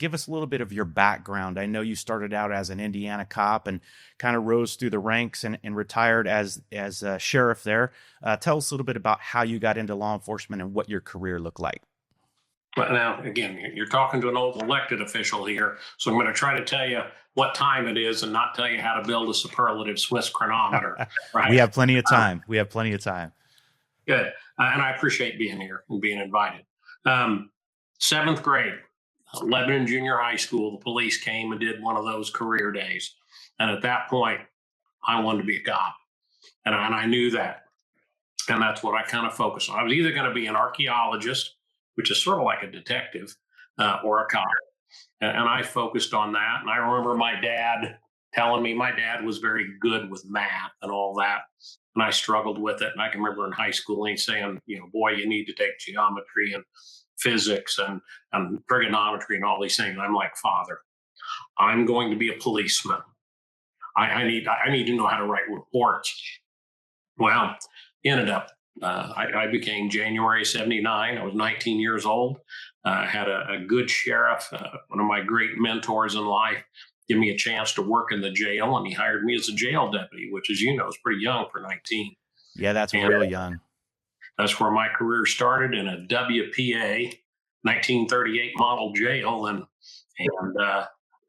give us a little bit of your background. I know you started out as an Indiana cop and kind of rose through the ranks and retired as a sheriff there. Tell us a little bit about how you got into law enforcement and what your career looked like. But now, again, you're talking to an old elected official here, so I'm going to try to tell you what time it is and not tell you how to build a superlative Swiss chronometer. Right? We have plenty of time. Good. And I appreciate being here and being invited. 7th grade, Lebanon Junior High School, the police came and did one of those career days. And at that point, I wanted to be a cop. And I knew that. And that's what I kind of focused on. I was either going to be an archaeologist, which is sort of like a detective, or a cop. And I focused on that. And I remember my dad telling me my dad was very good with math and all that. And I struggled with it. And I can remember in high school, he's saying, boy, you need to take geometry and physics and trigonometry and all these things. And I'm like, Father, I'm going to be a policeman. I need to know how to write reports. Well, ended up, I became January 79. I was 19 years old. Had a good sheriff, one of my great mentors in life, give me a chance to work in the jail. And he hired me as a jail deputy, which, as you know, is pretty young for 19. Yeah, that's real young. That's where my career started, in a WPA 1938 model jail.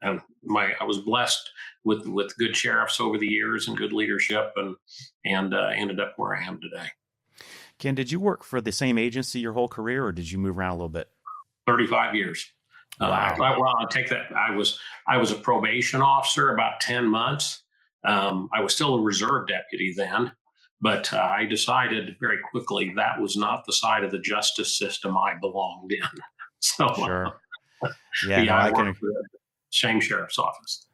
I was blessed with good sheriffs over the years and good leadership, and ended up where I am today. Ken, did you work for the same agency your whole career, or did you move around a little bit? 35 years. Wow. I'll take that. I was a probation officer about 10 months. I was still a reserve deputy then, but I decided very quickly that was not the side of the justice system I belonged in. So, sure. Yeah, I worked for the same sheriff's office.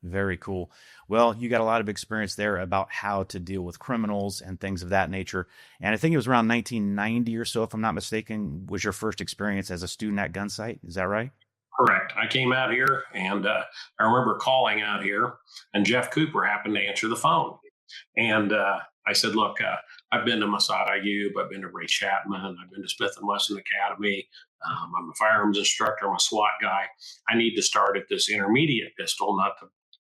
Very cool. Well, you got a lot of experience there about how to deal with criminals and things of that nature. And I think it was around 1990 or so, if I'm not mistaken, was your first experience as a student at Gunsite. Is that right? Correct. I came out here, and I remember calling out here, and Jeff Cooper happened to answer the phone. And I said, look, I've been to Masad Ayub, I've been to Ray Chapman, I've been to Smith & Wesson Academy. I'm a firearms instructor, I'm a SWAT guy. I need to start at this intermediate pistol, not the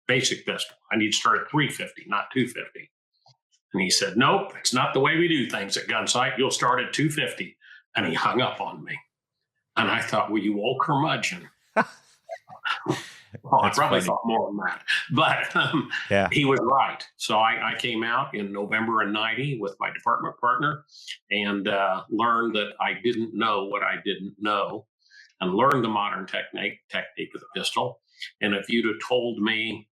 basic pistol. I need to start at 350, not 250. And he said, nope, it's not the way we do things at Gunsite. You'll start at 250. And he hung up on me. And I thought, well, you old curmudgeon. Well, I probably thought more than that. But He was right. So I came out in November of 90 with my department partner and learned that I didn't know what I didn't know, and learned the modern technique of the pistol. And if you'd have told me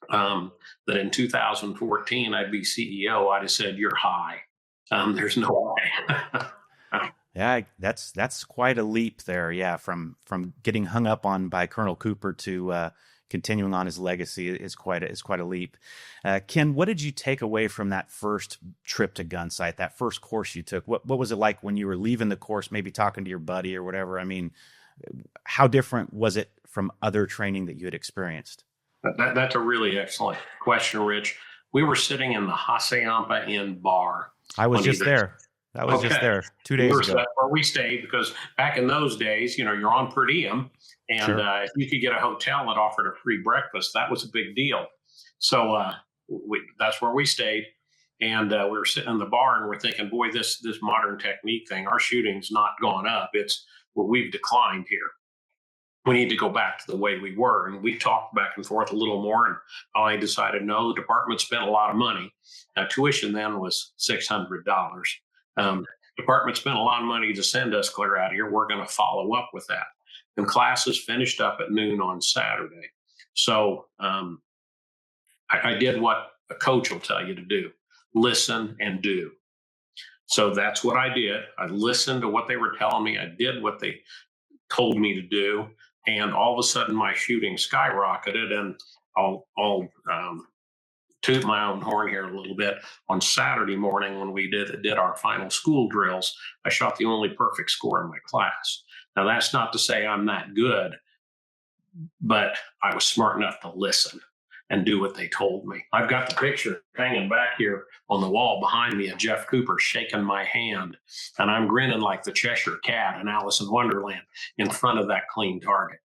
that in 2014 I'd be CEO, I'd have said, you're high. There's no way. Yeah, that's quite a leap there. Yeah, from getting hung up on by Colonel Cooper to continuing on his legacy is quite a leap. Ken, what did you take away from that first trip to Gunsite, that first course you took? What was it like when you were leaving the course, maybe talking to your buddy or whatever? I mean, how different was it from other training that you had experienced? That's a really excellent question, Rich. We were sitting in the Hassayampa Inn bar. I was just there. I was just there 2 days ago. That's where we stayed, because back in those days, you're on per diem, and sure. If you could get a hotel that offered a free breakfast, that was a big deal. So that's where we stayed, and we were sitting in the bar, and we're thinking, boy, this modern technique thing, our shooting's not gone up. We've declined here. We need to go back to the way we were. And we talked back and forth a little more, and I decided, no, the department spent a lot of money. Now, tuition then was $600. Department spent a lot of money to send us clear out here. We're going to follow up with that. And classes finished up at noon on Saturday. So I did what a coach will tell you to do: listen and do. So that's what I did. I listened to what they were telling me. I did what they told me to do. And all of a sudden my shooting skyrocketed. And I'll toot my own horn here a little bit. On Saturday morning, when we did our final school drills, I shot the only perfect score in my class. Now, that's not to say I'm that good, but I was smart enough to listen and do what they told me. I've got the picture hanging back here on the wall behind me of Jeff Cooper shaking my hand, and I'm grinning like the Cheshire Cat in Alice in Wonderland in front of that clean target.